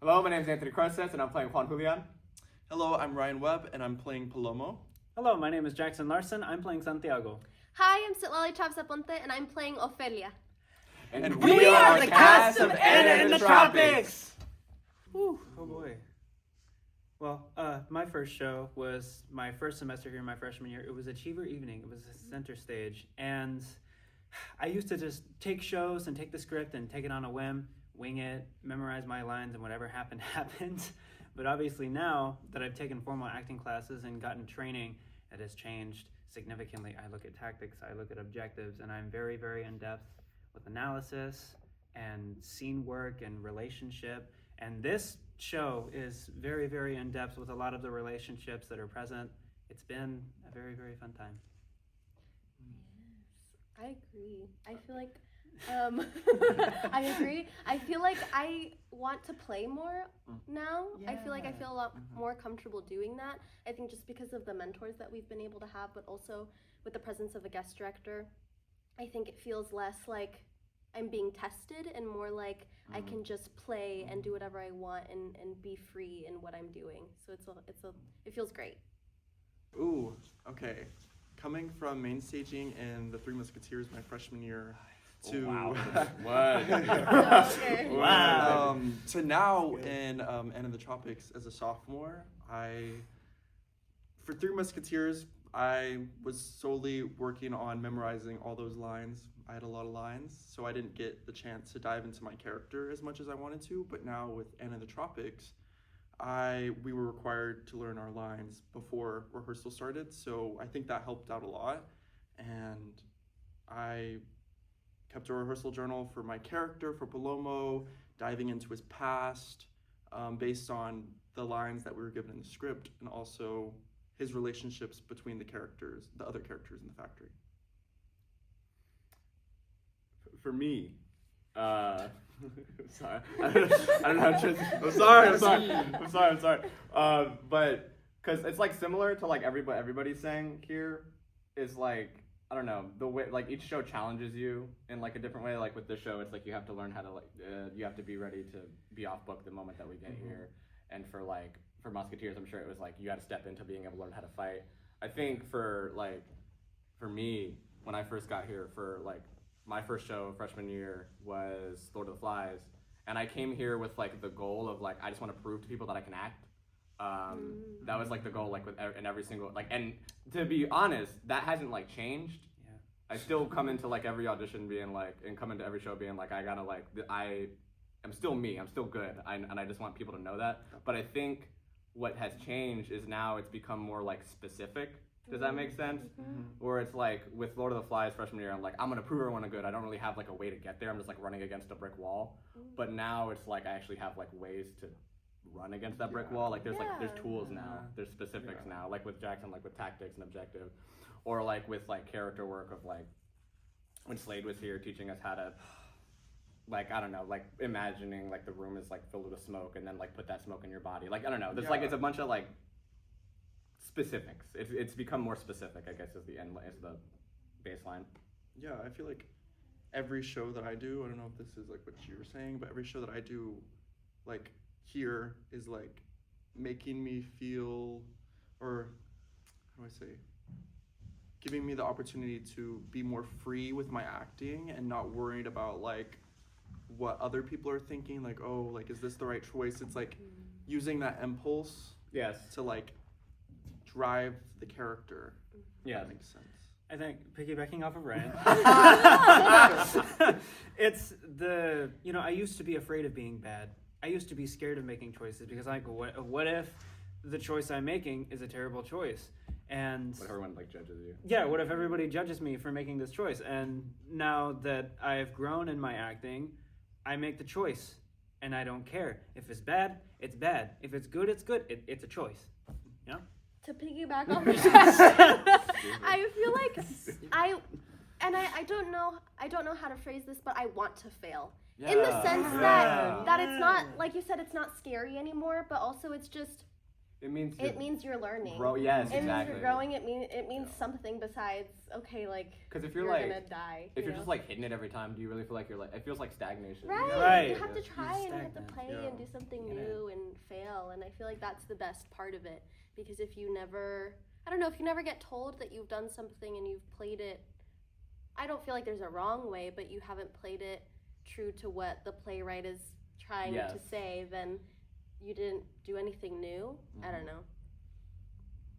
Hello, my name is Anthony Crosses, and I'm playing Juan Julian. Hello, I'm Ryan Webb, and I'm playing Palomo. Hello, my name is Jackson Larson. I'm playing Santiago. Hi, I'm Citlali Chavsaponte, and I'm playing Ofelia. And We are the cast of Anna in the Tropics! Whew, oh boy. Well, my first show was my first semester here in my freshman year. It was Achiever Evening. It was a center stage. And I used to just take shows and take the script and take it on a whim, wing it, memorize my lines, and whatever happened, happened. But obviously now that I've taken formal acting classes and gotten training, it has changed significantly. I look at tactics, I look at objectives, and I'm very, very in-depth with analysis and scene work and relationship. And this show is very, very in-depth with a lot of the relationships that are present. It's been a very, very fun time. I agree. I feel like, I agree. I feel like I want to play more now. I feel like I feel a lot more comfortable doing that. I think just because of the mentors that we've been able to have, but also with the presence of a guest director, I think it feels less like I'm being tested and more like I can just play and do whatever I want and be free in what I'm doing. So it feels great. Ooh, okay. Coming from main staging in The Three Musketeers my freshman year to Wow. to now in Anna in the Tropics as a sophomore, for Three Musketeers, I was solely working on memorizing all those lines. I had a lot of lines, so I didn't get the chance to dive into my character as much as I wanted to. But now with Anna in the Tropics, we were required to learn our lines before rehearsal started, so I think that helped out a lot. And I kept a rehearsal journal for my character, for Palomo, diving into his past, based on the lines that we were given in the script, and also his relationships between the other characters in the factory. For me, sorry. I don't know how to I'm sorry. But because it's like similar to like everybody's saying here is like, I don't know, the way like each show challenges you in like a different way. Like with this show, it's like you have to learn how to you have to be ready to be off book the moment that we get here. And for Musketeers, I'm sure it was like you had to step into being able to learn how to fight. I think for me, when I first got here, for like my first show freshman year was Lord of the Flies, and I came here with like the goal of like I just want to prove to people that I can act. That was like the goal, like in every single like, and to be honest, that hasn't like changed. Yeah. I still come into like every audition being like, and come into every show being like, I gotta like, I am still me, I'm still good, and I just want people to know that. But I think what has changed is now it's become more like specific. Does that make sense? Where it's like with Lord of the Flies freshman year, I'm like, I'm gonna prove everyone good. I don't really have like a way to get there. I'm just like running against a brick wall. But now it's like I actually have like ways to run against that brick wall. Like there's tools now. There's specifics now. Like with Jackson, like with tactics and objective, or like with like character work of like when Slade was here teaching us how to, like, I don't know, like imagining like the room is like filled with smoke and then like put that smoke in your body. Like I don't know. There's like it's a bunch of like specifics. It's become more specific, I guess, is the baseline. Yeah, I feel like every show that I do, I don't know if this is like what you were saying, but every show that I do, like here, is like making me feel, or how do I say, giving me the opportunity to be more free with my acting and not worried about like what other people are thinking, like, oh, like, is this the right choice? It's like using that impulse to like drive the character. Yeah, that makes sense. I think piggybacking off of Ryan, it's the, I used to be afraid of being bad. I used to be scared of making choices because I go, what if the choice I'm making is a terrible choice? And what if everyone like judges you? Yeah, what if everybody judges me for making this choice? And now that I've grown in my acting, I make the choice and I don't care. If it's bad, it's bad. If it's good, it's good. It's a choice. You know? To piggyback on that, I feel like I don't know how to phrase this, but I want to fail. In the sense that it's not, like you said, it's not scary anymore, but also it's just It means It means you're learning. Yes, It exactly. means you're growing. It means something besides because if you're you're gonna die. if you you're know? just like hitting it every time, do you really feel like you're like it feels like stagnation? Right. You have to Yeah. try and you have to Stagnant. play Yeah. and do something Yeah. new and fail, and I feel like that's the best part of it, because if you never, I don't know, if you never get told that you've done something and you've played it, I don't feel like there's a wrong way, but you haven't played it true to what the playwright is trying Yes. to say, then you didn't do anything new. I don't know.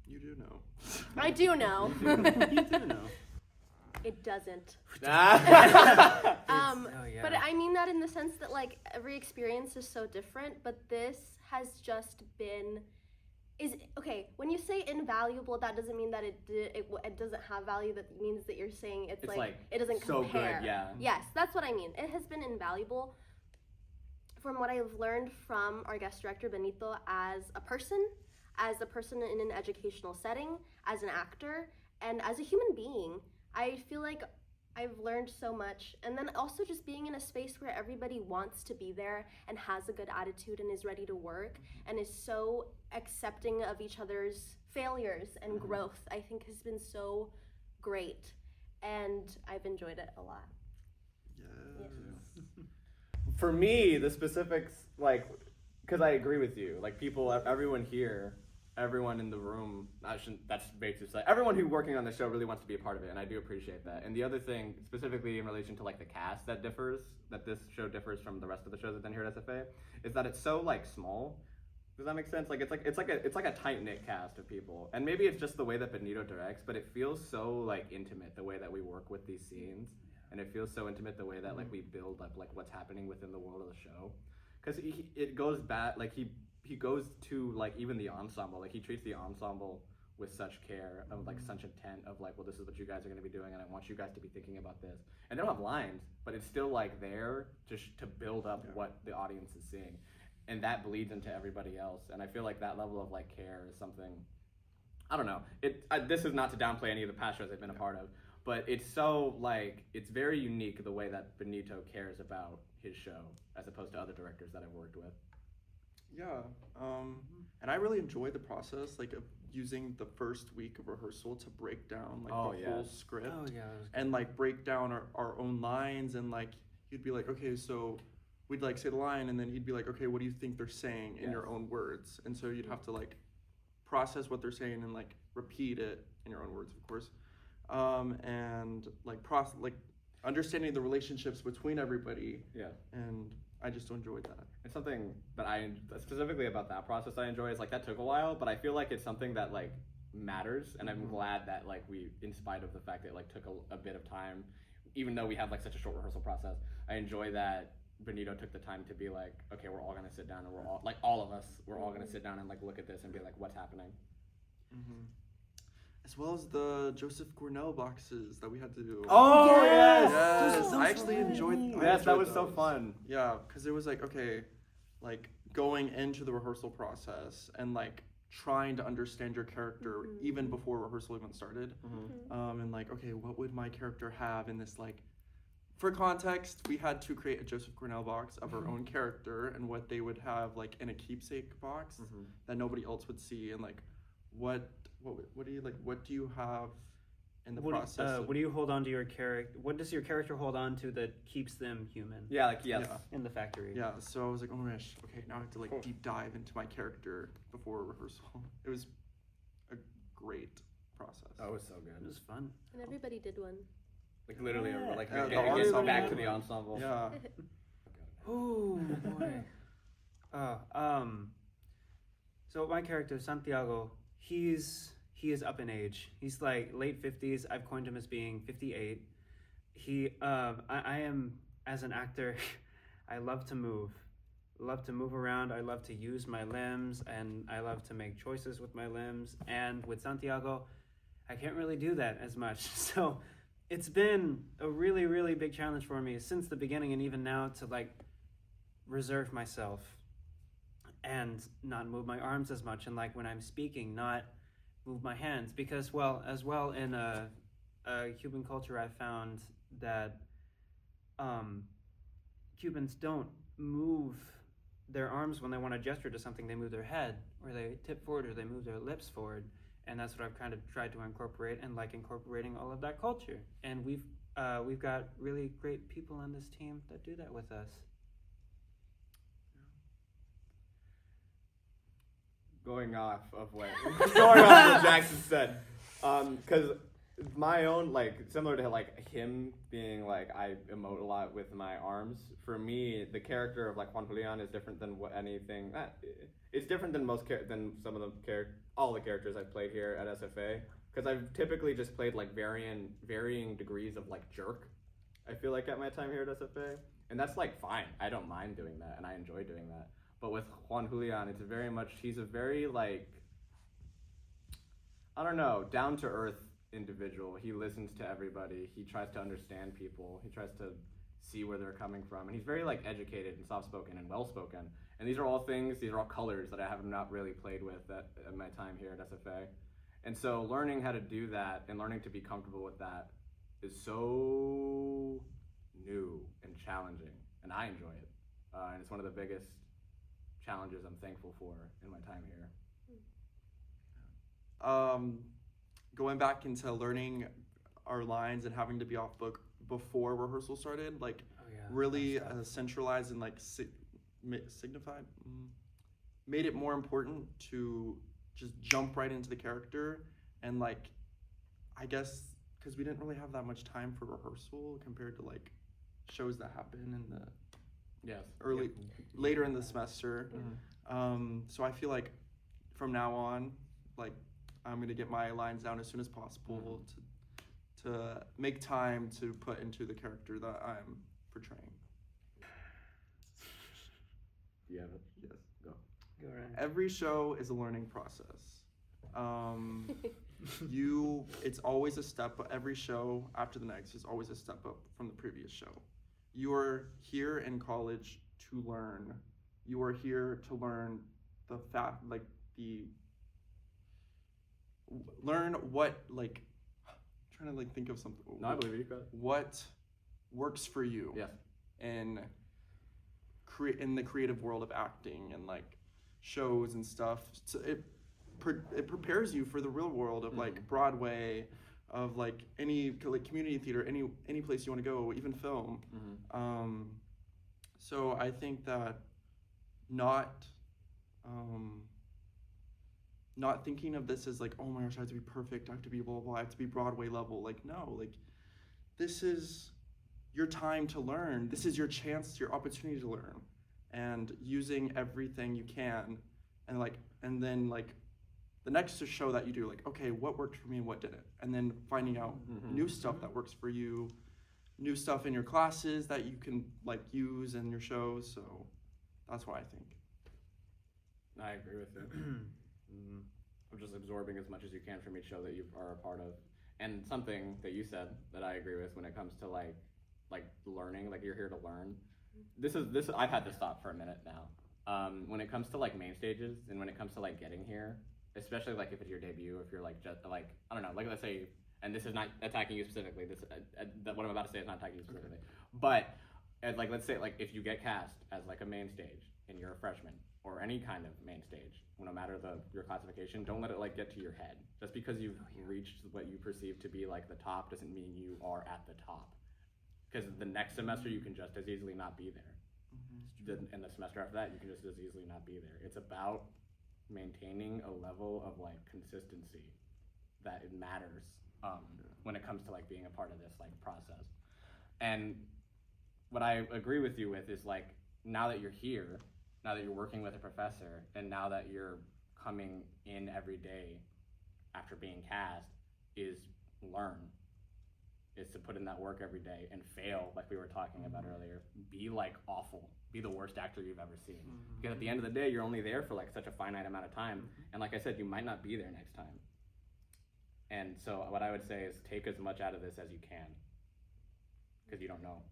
You do know. I do know. You do know. It doesn't. Ah. Oh, yeah. But I mean that in the sense that like every experience is so different, but this has just been okay. When you say invaluable, that doesn't mean that it doesn't have value. That means that you're saying it's like it doesn't so compare. good, yeah. Yes, that's what I mean. It has been invaluable from what I've learned from our guest director Benito as a person in an educational setting, as an actor, and as a human being. I feel like I've learned so much. And then also just being in a space where everybody wants to be there and has a good attitude and is ready to work and is so accepting of each other's failures and growth, I think has been so great. And I've enjoyed it a lot. Yes. For me, the specifics, like, because I agree with you, like people, everyone here, everyone in the room, that's basically say, everyone who's working on the show really wants to be a part of it, and I do appreciate that. And the other thing, specifically in relation to like the cast that this show differs from the rest of the shows that have been here at SFA, is that it's so like small. Does that make sense? Like it's like a tight-knit cast of people, and maybe it's just the way that Benito directs, but it feels so like intimate the way that we work with these scenes, and it feels so intimate the way that like we build up like what's happening within the world of the show, because it goes back like he goes to like even the ensemble, like he treats the ensemble with such care of like such intent of like, well, this is what you guys are going to be doing, and I want you guys to be thinking about this, and they don't have lines, but it's still like there to build up what the audience is seeing. And that bleeds into everybody else, and I feel like that level of like care is something. I don't know. This is not to downplay any of the past shows I've been a part of, but it's so like it's very unique the way that Benito cares about his show as opposed to other directors that I've worked with. Yeah, and I really enjoyed the process, like of using the first week of rehearsal to break down like the whole script, Oh yeah. and like break down our own lines, and like you'd be like, okay, so we'd like say the line, and then he'd be like, okay, what do you think they're saying in your own words? And so you'd have to like process what they're saying and like repeat it in your own words, of course, and like understanding the relationships between everybody. Yeah. And I just enjoyed that. It's something that I specifically about that process I enjoy is like that took a while, but I feel like it's something that like matters, and I'm glad that like we, in spite of the fact that it like took a bit of time, even though we have like such a short rehearsal process, I enjoy that Benito took the time to be like, okay, we're all gonna sit down, and we're all like all of us, we're all gonna sit down and like look at this and be like, what's happening? As well as the Joseph Cornell boxes that we had to do. Oh yes, Yes, so I actually fun. enjoyed. Yes, that was so fun. Yeah, because it was like, okay, like going into the rehearsal process and like trying to understand your character even before rehearsal even started. And like, okay, what would my character have in this like. For context, we had to create a Joseph Cornell box of our own character and what they would have like in a keepsake box that nobody else would see, and like what do you like? What do you have in the process? What do you hold on to your character? What does your character hold on to that keeps them human? Yeah, like yes. Yeah. In the factory. Yeah, so I was like, oh my gosh, okay, now I have to like deep dive into my character before rehearsal. It was a great process. Oh, it was so It good. was fun. And everybody did one. Like literally, like Yeah, the getting ensemble. back to the ensemble. Yeah. Oh boy. So my character Santiago, he is up in age. He's like late 50s. I've coined him as being 58. I am, as an actor, I love to move around. I love to use my limbs, and I love to make choices with my limbs. And with Santiago, I can't really do that as much. So it's been a really, really big challenge for me since the beginning, and even now, to like reserve myself and not move my arms as much, and like when I'm speaking, not move my hands, because as well in a Cuban culture, I found that Cubans don't move their arms, when they want to gesture to something, they move their head, or they tip forward, or they move their lips forward. And that's what I've kind of tried to incorporate, and like incorporating all of that culture. And we've got really great people on this team that do that with us. Going off of what Jackson said, because my own, like, similar to like him being like, I emote a lot with my arms. For me, the character of like Juan Julian is different than it's different than than some of the all the characters I've played here at SFA, because I've typically just played like varying degrees of like jerk. I feel like at my time here at SFA, and that's like fine. I don't mind doing that, and I enjoy doing that. But with Juan Julian, it's very much, he's a very like, I don't know, down to earth individual. He listens to everybody. He tries to understand people. He tries to see where they're coming from, and he's very like educated and soft spoken and well spoken. And these are all colors that I have not really played with at my time here at SFA. And so learning how to do that and learning to be comfortable with that is so new and challenging, and I enjoy it. And it's one of the biggest challenges I'm thankful for in my time here. Going back into learning our lines and having to be off book before rehearsal started, like really centralized and like signified, made it more important to just jump right into the character. And like, I guess because we didn't really have that much time for rehearsal compared to like shows that happen in the later in the semester. So I feel like from now on, like, I'm gonna get my lines down as soon as possible to make time to put into the character that I'm portraying. Do you have it? Yes, go. Go right. Every show is a learning process. It's always a step, but every show after the next is always a step up from the previous show. You are here in college to learn. You are here to learn learn what, like, I'm trying to like think of something. No, I believe you. Got it. What works for you? Yes. In the creative world of acting and like shows and stuff. So it prepares you for the real world of like Broadway, of like any like community theater, any place you want to go, even film. So I think that not thinking of this as like, oh my gosh, I have to be perfect, I have to be blah, blah, blah, I have to be Broadway level. Like, no, like, this is your time to learn. This is your chance, your opportunity to learn, and using everything you can, and then the next show that you do, like, okay, what worked for me and what didn't, and then finding out new stuff that works for you, new stuff in your classes that you can like use in your shows. So that's what I think. I agree with it. I'm just absorbing as much as you can from each show that you are a part of. And something that you said that I agree with when it comes to like learning, like you're here to learn. This I've had to stop for a minute now. When it comes to like main stages and when it comes to like getting here, especially like if it's your debut, if you're like just like, I don't know, like let's say, and this is not attacking you specifically, what I'm about to say is not attacking you specifically, but like let's say like if you get cast as like a main stage and you're a freshman, or any kind of main stage, no matter your classification, don't let it like get to your head. Just because you've reached what you perceive to be like the top doesn't mean you are at the top. Because the next semester you can just as easily not be there. And the semester after that you can just as easily not be there. It's about maintaining a level of like consistency that it matters when it comes to like being a part of this like process. And what I agree with you with is like, now that you're here, now that you're working with a professor, and now that you're coming in every day after being cast, is learn. Is to put in that work every day and fail, like we were talking about earlier. Be like awful. Be the worst actor you've ever seen. Because at the end of the day, you're only there for like such a finite amount of time. And like I said, you might not be there next time. And so what I would say is take as much out of this as you can. Because you don't know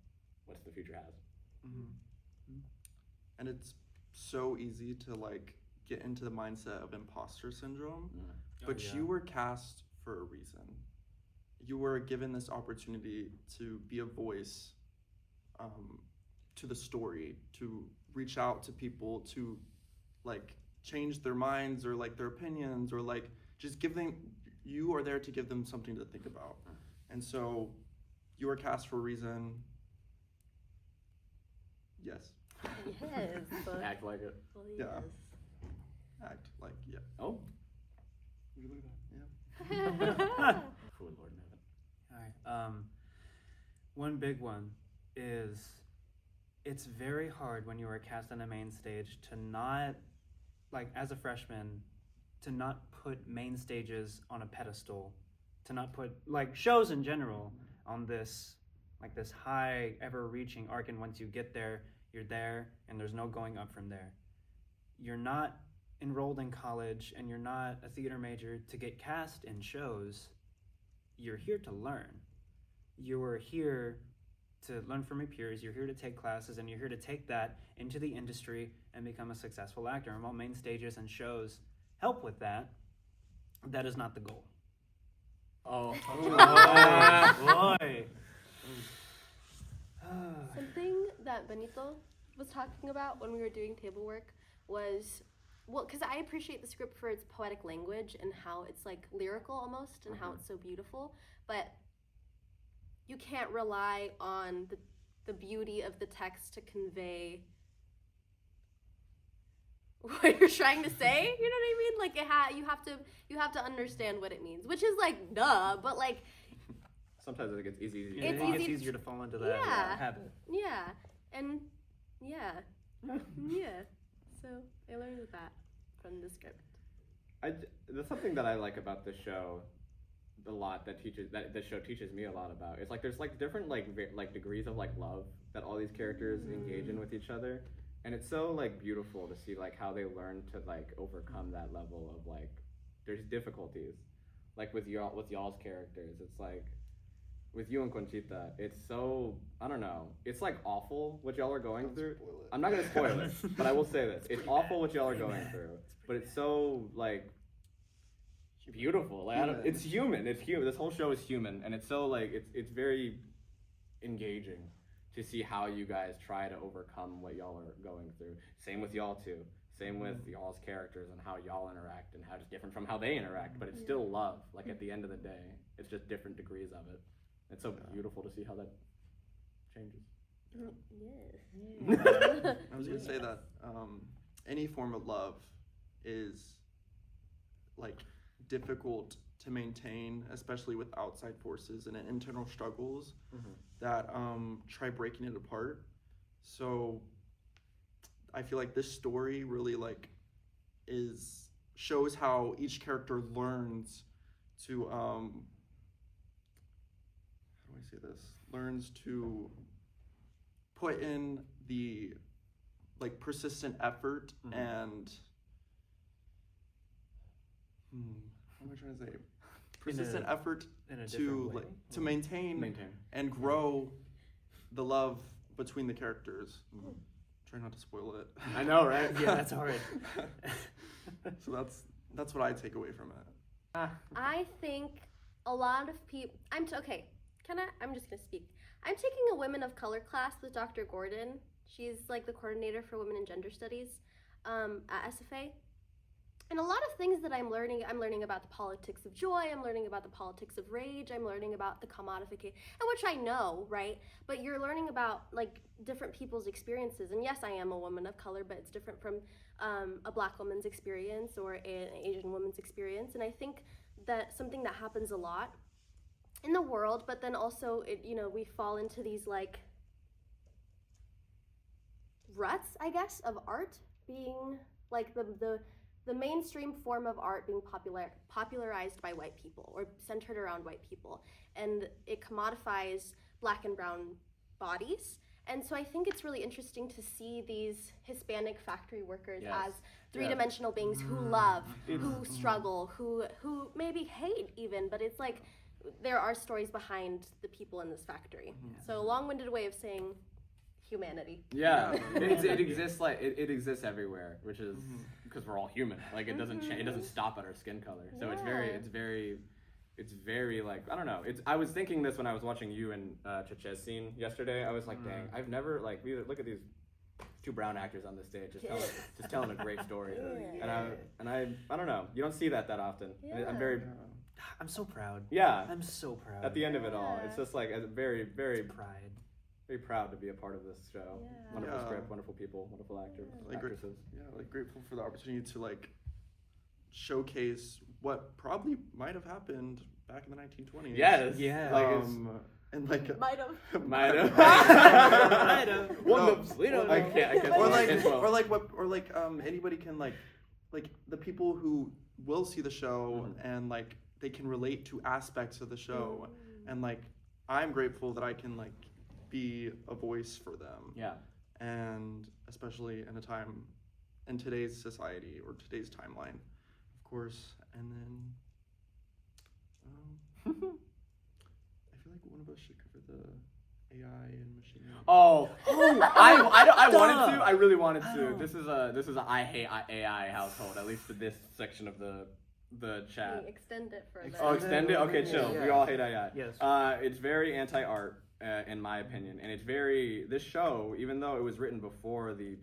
what the future has. And it's so easy to like get into the mindset of imposter syndrome, but you were cast for a reason. You were given this opportunity to be a voice to the story, to reach out to people, to like change their minds or like their opinions, or like just you are there to give them something to think about. And so you are cast for a reason. Yes. Yes. Act like it. Well, Yeah. yes. Act like, yeah. Oh. You look at that. Yeah. Food Lord in heaven. All right. One big one is it's very hard when you are cast on a main stage to not, like as a freshman, to not put main stages on a pedestal, to not put like shows in general on this like this high ever-reaching arc, and once you get there, you're there and there's no going up from there. You're not enrolled in college and you're not a theater major to get cast in shows. You're here to learn. You are here to learn from your peers, you're here to take classes, and you're here to take that into the industry and become a successful actor. And while main stages and shows help with that, that is not the goal. Oh. Boy. Something that Benito was talking about when we were doing table work was, well, because I appreciate the script for its poetic language and how it's like lyrical almost, and how it's so beautiful, but you can't rely on the beauty of the text to convey what you're trying to say. You know what I mean? Like you have to understand what it means, which is like duh, but like Sometimes it gets easy. It gets easier to fall into that habit. yeah, and yeah. So I learned that from the script. That's something that I like about this show a lot, that this show teaches me a lot about. It's like there's like different like degrees of like love that all these characters engage in with each other, and it's so like beautiful to see like how they learn to like overcome that level of like there's difficulties. Like with y'all's characters, it's like with you and Conchita, it's so, I don't know, it's like awful what y'all are going through. I'm not gonna spoil it, but I will say this: it's awful what y'all are going through, but it's so like beautiful. Like it's human. It's human. This whole show is human, and it's so like it's very engaging to see how you guys try to overcome what y'all are going through. Same with y'all too. Same with y'all's characters and how y'all interact, and how it's different from how they interact, but it's still love. Like at the end of the day, it's just different degrees of it. It's so beautiful to see how that changes. Yes. I was gonna say that any form of love is like difficult to maintain, especially with outside forces and internal struggles that try breaking it apart. So I feel like this story really like shows how each character learns to learns to put in the like persistent effort and what am I trying to say? Persistent effort to like to maintain and grow the love between the characters. Try not to spoil it. I know, right? Yeah, that's hard. So that's what I take away from it. I think a lot of people. I'm just gonna speak. I'm taking a Women of Color class with Dr. Gordon. She's like the coordinator for Women and Gender Studies at SFA. And a lot of things that I'm learning about the politics of joy, I'm learning about the politics of rage, I'm learning about the commodification, and which I know, right? But you're learning about like different people's experiences. And yes, I am a woman of color, but it's different from a Black woman's experience or an Asian woman's experience. And I think that something that happens a lot in the world, but then also we fall into these like ruts, I guess, of art being like the mainstream form of art being popularized by white people or centered around white people, and it commodifies Black and brown bodies. And so I think it's really interesting to see these Hispanic factory workers as three-dimensional beings who love, who struggle, who maybe hate even, but it's like there are stories behind the people in this factory. So a long-winded way of saying humanity. Yeah, it exists like it exists everywhere, which is because we're all human. Like it doesn't change, it doesn't stop at our skin color. So it's very it's very like I don't know. I was thinking this when I was watching you and Chaches scene yesterday. I was like, dang, I've never like look at these two brown actors on the stage just telling a great story. Yeah. And I don't know. You don't see that often. Yeah. I'm so proud. Yeah. I'm so proud. At the end of it all, it's just like a very pride. very proud to be a part of this show. Yeah. Wonderful Yeah. script, wonderful people, wonderful actors, actresses. Like grateful for the opportunity to like showcase what probably might have happened back in the 1920s. Yes. Yeah. Like and like Might have. might have. Might have. We don't know. I can't. Or like anybody can like the people who will see the show and like they can relate to aspects of the show and like I'm grateful that I can like be a voice for them. Yeah. And especially in a time in today's society or today's timeline, of course. And then I feel like one of us should cover the AI and machine learning. I wanted to. I really wanted to. This is a I hate AI household. At least for this section of the chat. Extend it further. Oh, extend it. Okay, chill. Yeah. We all hate AI. Yes. It's very anti-art. In my opinion, and it's this show, even though it was written before the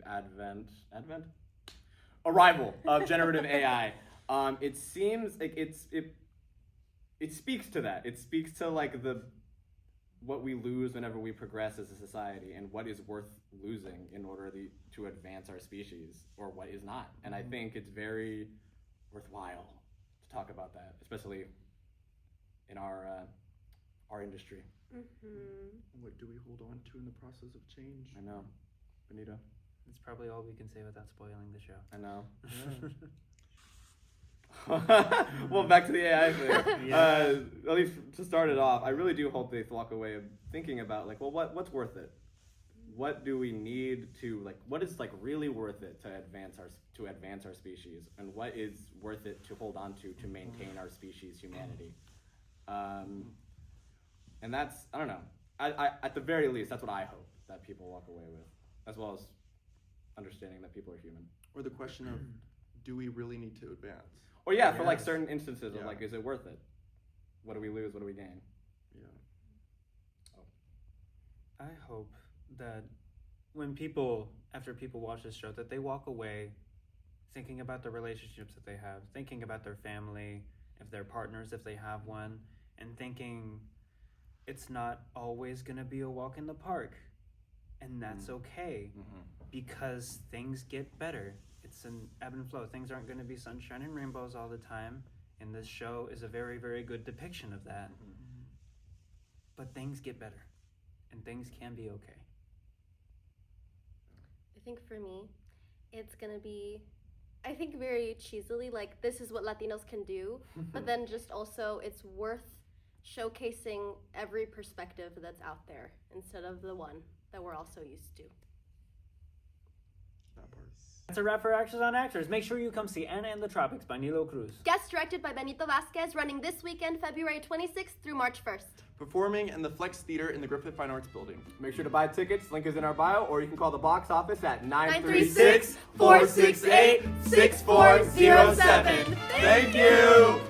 arrival of generative AI, it seems like it speaks to that. It speaks to like what we lose whenever we progress as a society, and what is worth losing in order to advance our species, or what is not. And I think it's very worthwhile to talk about that, especially in our industry. What do we hold on to in the process of change? I know. Benito. That's probably all we can say without spoiling the show. I know. Well, back to the AI thing. At least to start it off, I really do hope they walk away of thinking about like, well, what's worth it? What do we need to like? What is like really worth it to advance our species, and what is worth it to hold on to maintain our species' humanity? And that's, I don't know, I at the very least, that's what I hope that people walk away with, as well as understanding that people are human. Or the question of, do we really need to advance? Or yeah, for like certain instances of like, is it worth it? What do we lose? What do we gain? Yeah. I hope that after people watch this show, that they walk away thinking about the relationships that they have, thinking about their family, if they're partners, if they have one, and thinking it's not always going to be a walk in the park. And that's okay, because things get better. It's an ebb and flow. Things aren't going to be sunshine and rainbows all the time. And this show is a very, very good depiction of that. But things get better, and things can be okay. I think for me, it's gonna be, I think very cheesily, like this is what Latinos can do, but then just also it's worth showcasing every perspective that's out there instead of the one that we're all so used to. That part. That's a wrap for Actors on Actors. Make sure you come see Anna and the Tropics by Nilo Cruz. Guest directed by Benito Vasquez, running this weekend, February 26th through March 1st. Performing in the Flex Theater in the Griffith Fine Arts Building. Make sure to buy tickets. Link is in our bio, or you can call the box office at 936-468-6407. Thank you.